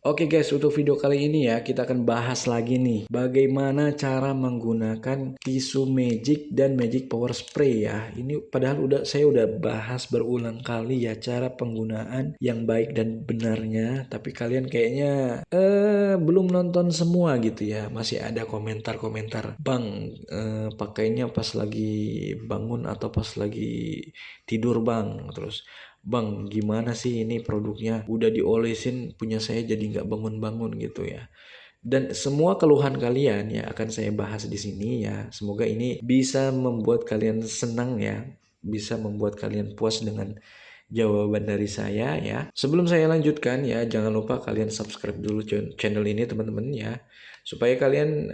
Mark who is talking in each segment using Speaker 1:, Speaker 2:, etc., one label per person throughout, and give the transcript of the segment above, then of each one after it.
Speaker 1: Oke guys, untuk video kali ini ya kita akan bahas lagi nih bagaimana cara menggunakan tisu magic dan magic power spray ya. Ini padahal saya udah bahas berulang kali ya cara penggunaan yang baik dan benarnya, tapi kalian kayaknya belum nonton semua gitu ya. Masih ada komentar-komentar, "Bang, pakainya pas lagi bangun atau pas lagi tidur, Bang." Terus, "Bang, gimana sih ini produknya? Udah diolesin punya saya jadi nggak bangun-bangun," gitu ya. Dan semua keluhan kalian ya akan saya bahas di sini ya. Semoga ini bisa membuat kalian senang ya, bisa membuat kalian puas dengan jawaban dari saya ya. Sebelum saya lanjutkan ya, jangan lupa kalian subscribe dulu channel ini teman-teman ya. Supaya kalian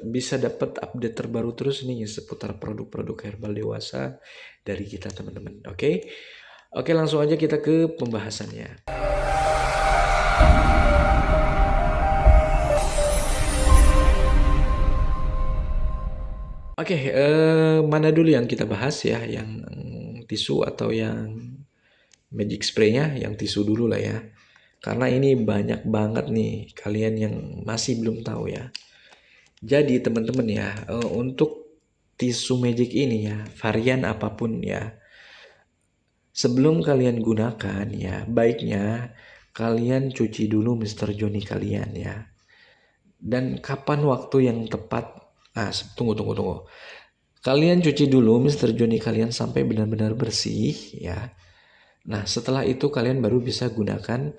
Speaker 1: bisa dapat update terbaru terus nih seputar produk-produk herbal dewasa dari kita teman-teman. Oke? Oke, langsung aja kita ke pembahasannya. Oke, mana dulu yang kita bahas ya, yang tisu atau yang magic spray-nya, yang tisu dulu lah ya. Karena ini banyak banget nih kalian yang masih belum tahu ya. Jadi teman-teman ya, untuk tisu magic ini ya, varian apapun ya, sebelum kalian gunakan ya, baiknya kalian cuci dulu Mister Johnny kalian ya. Dan kapan waktu yang tepat? Tunggu. Kalian cuci dulu Mister Johnny kalian sampai benar-benar bersih ya. Nah, setelah itu kalian baru bisa gunakan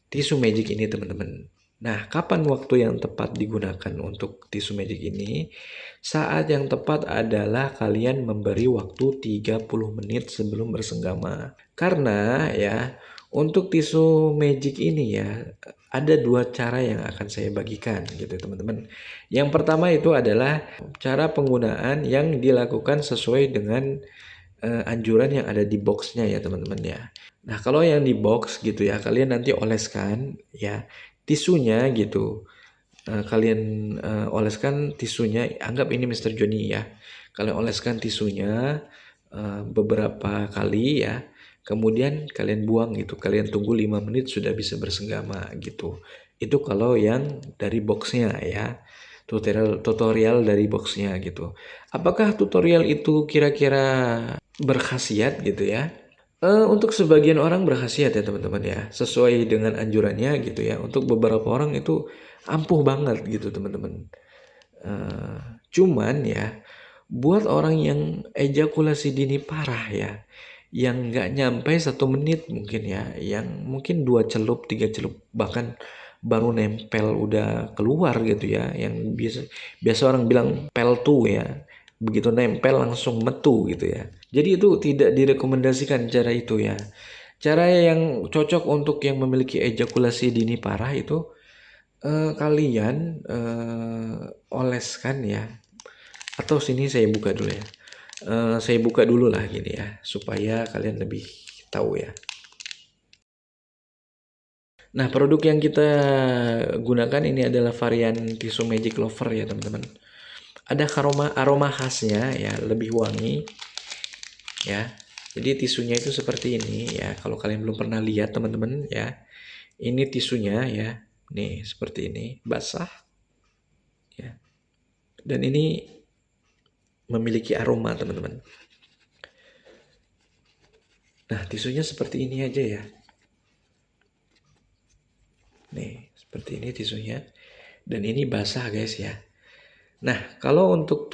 Speaker 1: tisu magic ini teman-teman. Nah, kapan waktu yang tepat digunakan untuk tisu magic ini? Saat yang tepat adalah kalian memberi waktu 30 menit sebelum bersenggama. Karena ya, untuk tisu magic ini ya, ada dua cara yang akan saya bagikan gitu teman-teman. Yang pertama itu adalah cara penggunaan yang dilakukan sesuai dengan anjuran yang ada di boxnya ya teman-teman ya. Nah, kalau yang di box gitu ya, kalian nanti oleskan ya tisunya gitu. Kalian oleskan tisunya, anggap ini Mister Johnny ya. Kalian oleskan tisunya beberapa kali ya. Kemudian kalian buang gitu. Kalian tunggu 5 menit sudah bisa bersenggama gitu. Itu kalau yang dari boxnya ya. Tutorial dari boxnya gitu. Apakah tutorial itu kira-kira berkhasiat gitu ya? Untuk sebagian orang berkhasiat ya teman-teman ya, sesuai dengan anjurannya gitu ya. Untuk beberapa orang itu ampuh banget gitu teman-teman. Eh, Cuman ya, buat orang yang ejakulasi dini parah ya, yang nggak nyampe 1 menit mungkin ya, yang mungkin 2 celup, 3 celup, bahkan baru nempel udah keluar gitu ya, yang biasa biasa orang bilang pel tuh ya, begitu nempel langsung metu gitu ya. Jadi itu tidak direkomendasikan cara itu ya. Cara yang cocok untuk yang memiliki ejakulasi dini parah itu kalian oleskan ya. Atau sini saya buka dulu ya. Saya buka dulu lah gini ya, supaya kalian lebih tahu ya. Nah, produk yang kita gunakan ini adalah varian tisu Magic Lover ya teman-teman. Ada aroma khasnya ya, lebih wangi ya. Jadi tisunya itu seperti ini ya. Kalau kalian belum pernah lihat teman-teman ya. Ini tisunya ya. Nih seperti ini, basah ya. Dan ini memiliki aroma teman-teman. Nah, tisunya seperti ini aja ya. Nih, seperti ini tisunya. Dan ini basah guys ya. Nah, kalau untuk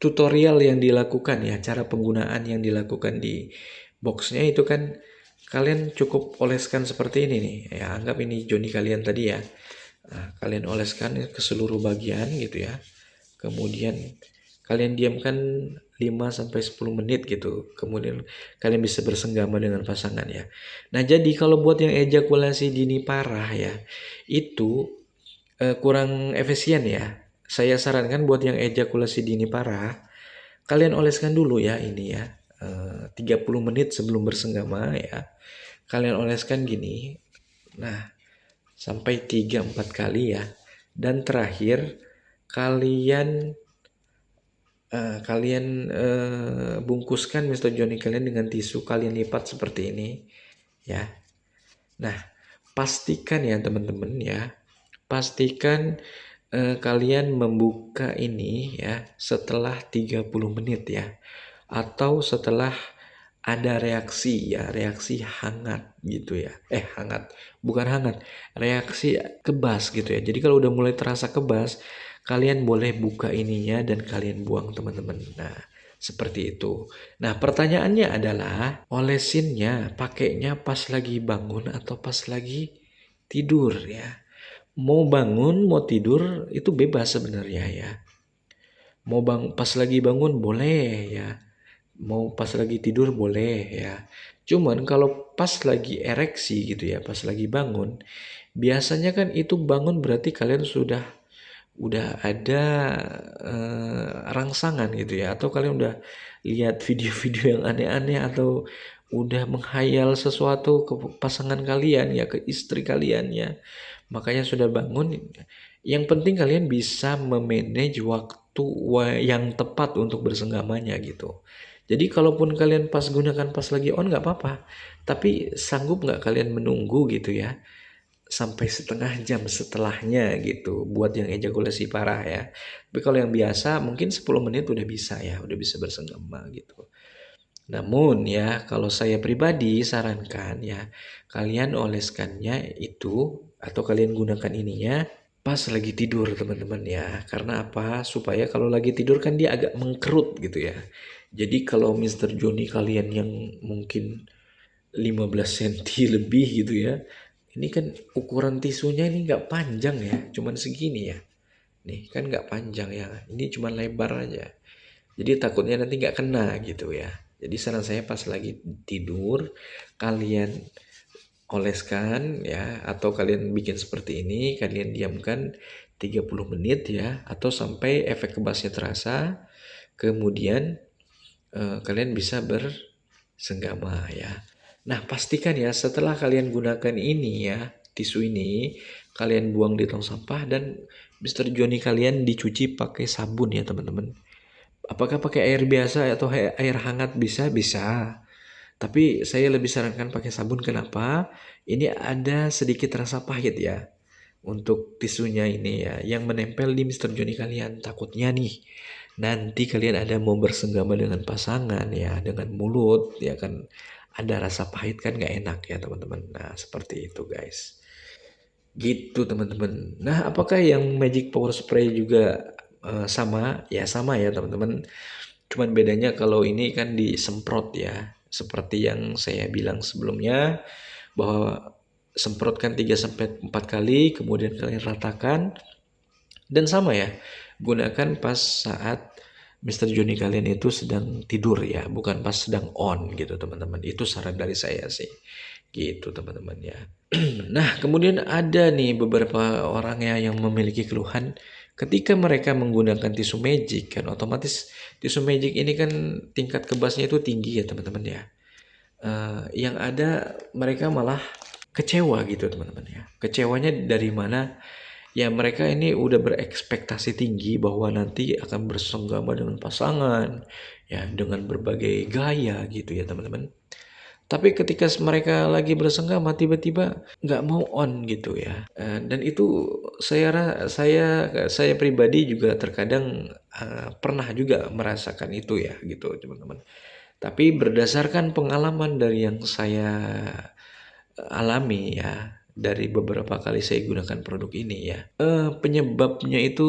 Speaker 1: tutorial yang dilakukan ya, cara penggunaan yang dilakukan di boxnya itu kan kalian cukup oleskan seperti ini nih. Ya, anggap ini Johnny kalian tadi ya. Nah, kalian oleskan ke seluruh bagian gitu ya. Kemudian kalian diamkan 5 sampai 10 menit gitu. Kemudian kalian bisa bersenggama dengan pasangan ya. Nah, jadi kalau buat yang ejakulasi dini parah ya, itu kurang efisien ya. Saya sarankan buat yang ejakulasi dini parah, kalian oleskan dulu ya ini ya. 30 menit sebelum bersenggama ya. Kalian oleskan gini. Nah, sampai 3-4 kali ya. Dan terakhir kalian bungkuskan Mister Johnny kalian dengan tisu, kalian lipat seperti ini ya. Nah, pastikan ya teman-teman ya, pastikan kalian membuka ini ya setelah 30 menit ya, atau setelah ada reaksi ya, reaksi hangat gitu ya. Hangat, bukan hangat, reaksi kebas gitu ya. Jadi kalau udah mulai terasa kebas, kalian boleh buka ininya dan kalian buang teman-teman. Nah, seperti itu. Nah, pertanyaannya adalah olesinnya pakainya pas lagi bangun atau pas lagi tidur ya. Mau bangun, mau tidur itu bebas sebenarnya ya. Pas lagi bangun boleh ya. Mau pas lagi tidur boleh ya. Cuman kalau pas lagi ereksi gitu ya, pas lagi bangun, biasanya kan itu bangun berarti kalian udah ada rangsangan gitu ya, atau kalian udah lihat video-video yang aneh-aneh atau udah menghayal sesuatu ke pasangan kalian ya, ke istri kalian ya. Makanya sudah bangun. Yang penting kalian bisa memanage waktu yang tepat untuk bersenggamanya gitu. Jadi kalaupun kalian gunakan pas lagi on nggak apa-apa. Tapi sanggup nggak kalian menunggu gitu ya sampai setengah jam setelahnya gitu buat yang ejakulasi parah ya. Tapi kalau yang biasa mungkin 10 menit udah bisa ya, udah bisa bersenggama gitu. Namun ya, kalau saya pribadi sarankan ya, kalian oleskannya itu atau kalian gunakan ininya pas lagi tidur teman-teman ya. Karena apa? Supaya kalau lagi tidur kan dia agak mengkerut gitu ya. Jadi kalau Mister Johnny kalian yang mungkin 15 cm lebih gitu ya. Ini kan ukuran tisunya ini nggak panjang ya, cuman segini ya. Nih kan nggak panjang ya, ini cuma lebar aja. Jadi takutnya nanti nggak kena gitu ya. Jadi saran saya pas lagi tidur kalian oleskan ya, atau kalian bikin seperti ini, kalian diamkan 30 menit ya, atau sampai efek kebasnya terasa. Kemudian kalian bisa bersenggama ya. Nah, pastikan ya setelah kalian gunakan ini ya, tisu ini, kalian buang di tong sampah dan Mister Johnny kalian dicuci pakai sabun ya, teman-teman. Apakah pakai air biasa atau air hangat bisa? Bisa. Tapi saya lebih sarankan pakai sabun. Kenapa? Ini ada sedikit rasa pahit ya untuk tisunya ini ya, yang menempel di Mister Johnny kalian. Takutnya nih nanti kalian ada mau bersenggama dengan pasangan ya, dengan mulut ya kan, ada rasa pahit kan nggak enak ya teman-teman. Nah seperti itu guys, gitu teman-teman. Nah apakah yang Magic Power Spray juga sama? Ya sama ya teman-teman. Cuman bedanya kalau ini kan disemprot ya, seperti yang saya bilang sebelumnya bahwa semprotkan 3 sampai 4 kali, kemudian kalian ratakan. Dan sama ya, gunakan pas saat Mister Johnny kalian itu sedang tidur ya, bukan pas sedang on gitu teman-teman. Itu saran dari saya sih. Gitu teman-teman ya. Nah, kemudian ada nih beberapa orang ya yang memiliki keluhan ketika mereka menggunakan tisu magic kan, otomatis tisu magic ini kan tingkat kebasnya itu tinggi ya teman-teman ya. Yang ada mereka malah kecewa gitu teman-teman ya. Kecewanya dari mana? Ya mereka ini udah berekspektasi tinggi bahwa nanti akan bersenggama dengan pasangan ya, dengan berbagai gaya gitu ya teman-teman. Tapi ketika mereka lagi bersenggama tiba-tiba nggak mau on gitu ya. Dan itu saya pribadi juga terkadang pernah juga merasakan itu ya gitu teman-teman. Tapi berdasarkan pengalaman dari yang saya alami ya, dari beberapa kali saya gunakan produk ini ya, penyebabnya itu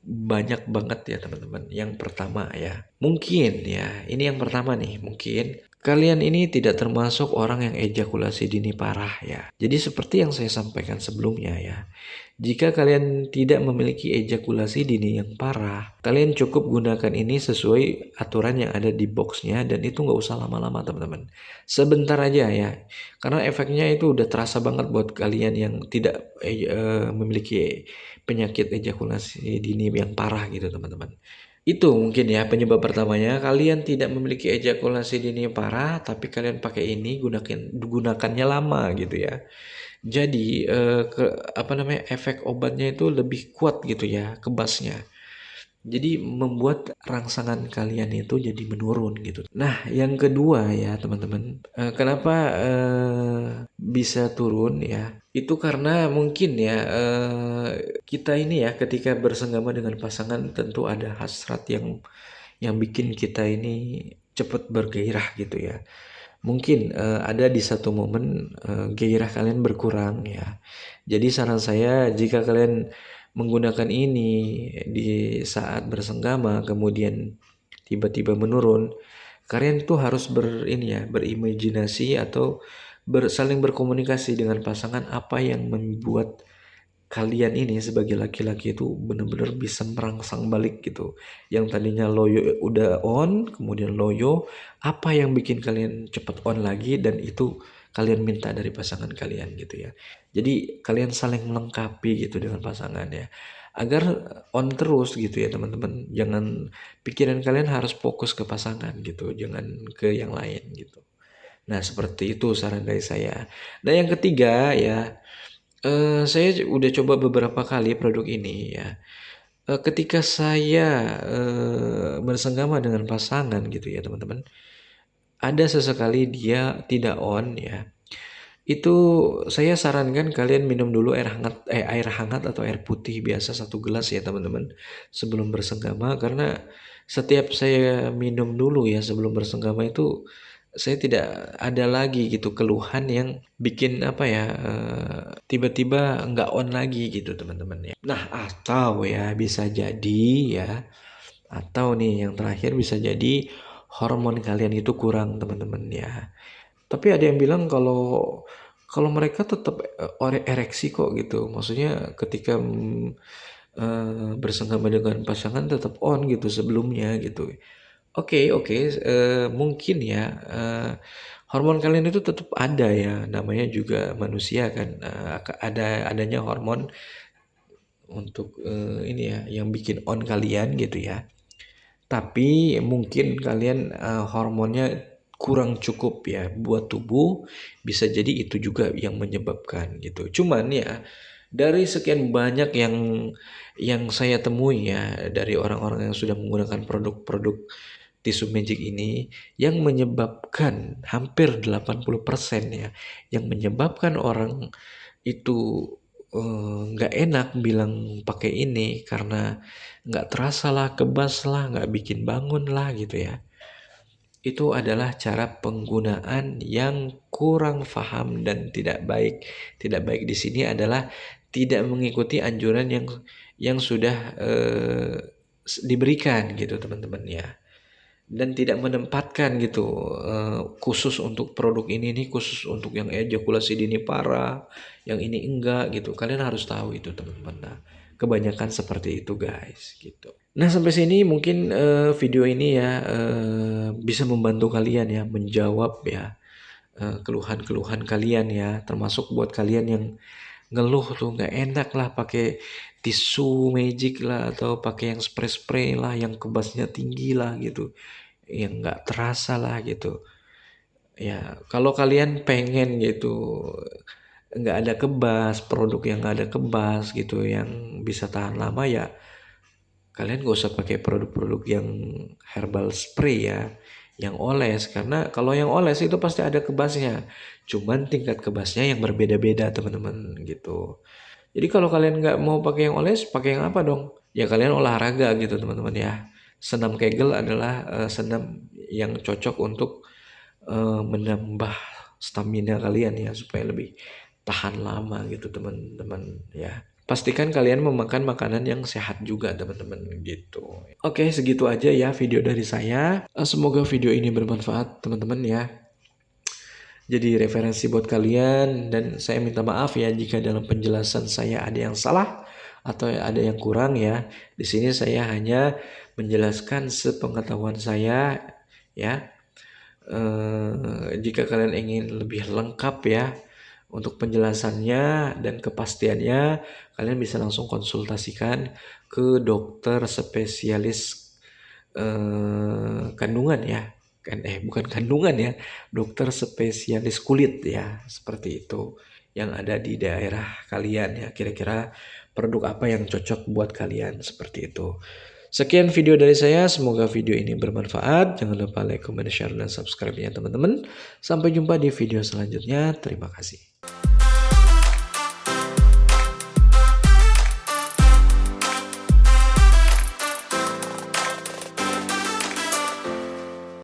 Speaker 1: banyak banget ya teman-teman. Yang pertama ya, mungkin ya, ini yang pertama nih, mungkin kalian ini tidak termasuk orang yang ejakulasi dini parah ya. Jadi seperti yang saya sampaikan sebelumnya ya, jika kalian tidak memiliki ejakulasi dini yang parah, kalian cukup gunakan ini sesuai aturan yang ada di boxnya, dan itu nggak usah lama-lama teman-teman. Sebentar aja ya, karena efeknya itu udah terasa banget buat kalian yang tidak memiliki penyakit ejakulasi dini yang parah gitu teman-teman. Itu mungkin ya penyebab pertamanya, kalian tidak memiliki ejakulasi dini yang parah, tapi kalian pakai ini gunakannya lama gitu ya. Jadi apa namanya, efek obatnya itu lebih kuat gitu ya, kebasnya. Jadi membuat rangsangan kalian itu jadi menurun gitu. Nah, yang kedua ya teman-teman, kenapa bisa turun ya? Itu karena mungkin ya kita ini ya ketika bersenggama dengan pasangan tentu ada hasrat yang bikin kita ini cepat bergairah gitu ya. Mungkin ada di satu momen gairah kalian berkurang ya. Jadi saran saya jika kalian menggunakan ini di saat bersenggama kemudian tiba-tiba menurun, kalian tuh harus berimajinasi atau saling berkomunikasi dengan pasangan apa yang membuat kalian ini sebagai laki-laki itu benar-benar bisa merangsang balik gitu. Yang tadinya loyo udah on, kemudian loyo, apa yang bikin kalian cepet on lagi dan itu kalian minta dari pasangan kalian gitu ya. Jadi kalian saling melengkapi gitu dengan pasangan ya. Agar on terus gitu ya teman-teman. Jangan pikiran kalian harus fokus ke pasangan gitu, jangan ke yang lain gitu. Nah, seperti itu saran dari saya. Nah, yang ketiga ya, saya udah coba beberapa kali produk ini ya. Ketika saya bersenggama dengan pasangan gitu ya teman-teman, ada sesekali dia tidak on ya. Itu saya sarankan kalian minum dulu air hangat atau air putih biasa 1 gelas ya teman-teman sebelum bersenggama karena setiap saya minum dulu ya sebelum bersenggama itu saya tidak ada lagi gitu keluhan yang bikin apa ya tiba-tiba nggak on lagi gitu teman-teman ya. Nah atau ya bisa jadi ya atau nih yang terakhir bisa jadi hormon kalian itu kurang teman-teman ya. Tapi ada yang bilang kalau kalau mereka tetap ereksi kok gitu. Maksudnya ketika bersenggama dengan pasangan tetap on gitu sebelumnya gitu. Oke, mungkin ya hormon kalian itu tetap ada ya. Namanya juga manusia kan. Adanya hormon untuk ini ya yang bikin on kalian gitu ya. Tapi mungkin kalian hormonnya kurang cukup ya buat tubuh, bisa jadi itu juga yang menyebabkan gitu. Cuman ya dari sekian banyak yang saya temui ya dari orang-orang yang sudah menggunakan produk-produk tisu magic ini yang menyebabkan hampir 80% ya, yang menyebabkan orang itu nggak enak bilang pakai ini karena nggak terasa lah, kebas lah, nggak bikin bangun lah gitu ya. Itu adalah cara penggunaan yang kurang paham dan tidak baik. Tidak baik di sini adalah tidak mengikuti anjuran yang sudah diberikan gitu teman-teman ya. Dan tidak menempatkan gitu khusus untuk produk ini nih khusus untuk yang ejakulasi dini parah, yang ini enggak gitu. Kalian harus tahu itu teman-teman. Nah, kebanyakan seperti itu guys gitu. Nah, sampai sini mungkin video ini ya bisa membantu kalian ya menjawab ya keluhan-keluhan kalian ya, termasuk buat kalian yang ngeluh tuh nggak enak lah pakai tisu magic lah atau pakai yang spray-spray lah yang kebasnya tinggi lah gitu yang nggak terasa lah gitu ya. Kalau kalian pengen gitu nggak ada kebas, produk yang nggak ada kebas gitu yang bisa tahan lama ya kalian gak usah pakai produk-produk yang herbal spray ya, yang oles. Karena kalau yang oles itu pasti ada kebasnya. Cuman tingkat kebasnya yang berbeda-beda teman-teman gitu. Jadi kalau kalian nggak mau pakai yang oles, pakai yang apa dong? Ya kalian olahraga gitu teman-teman ya. Senam Kegel adalah senam yang cocok untuk menambah stamina kalian ya supaya lebih tahan lama gitu teman-teman ya. Pastikan kalian memakan makanan yang sehat juga teman-teman gitu. Oke, segitu aja ya video dari saya. Semoga video ini bermanfaat teman-teman ya. Jadi referensi buat kalian dan saya minta maaf ya jika dalam penjelasan saya ada yang salah atau ada yang kurang ya. Di sini saya hanya menjelaskan sepengetahuan saya ya. Jika kalian ingin lebih lengkap ya untuk penjelasannya dan kepastiannya, kalian bisa langsung konsultasikan ke dokter spesialis kandungan ya. Bukan kandungan ya, dokter spesialis kulit ya, seperti itu. Yang ada di daerah kalian ya, kira-kira produk apa yang cocok buat kalian seperti itu. Sekian video dari saya, semoga video ini bermanfaat. Jangan lupa like, comment, share, dan subscribe ya teman-teman. Sampai jumpa di video selanjutnya. Terima kasih.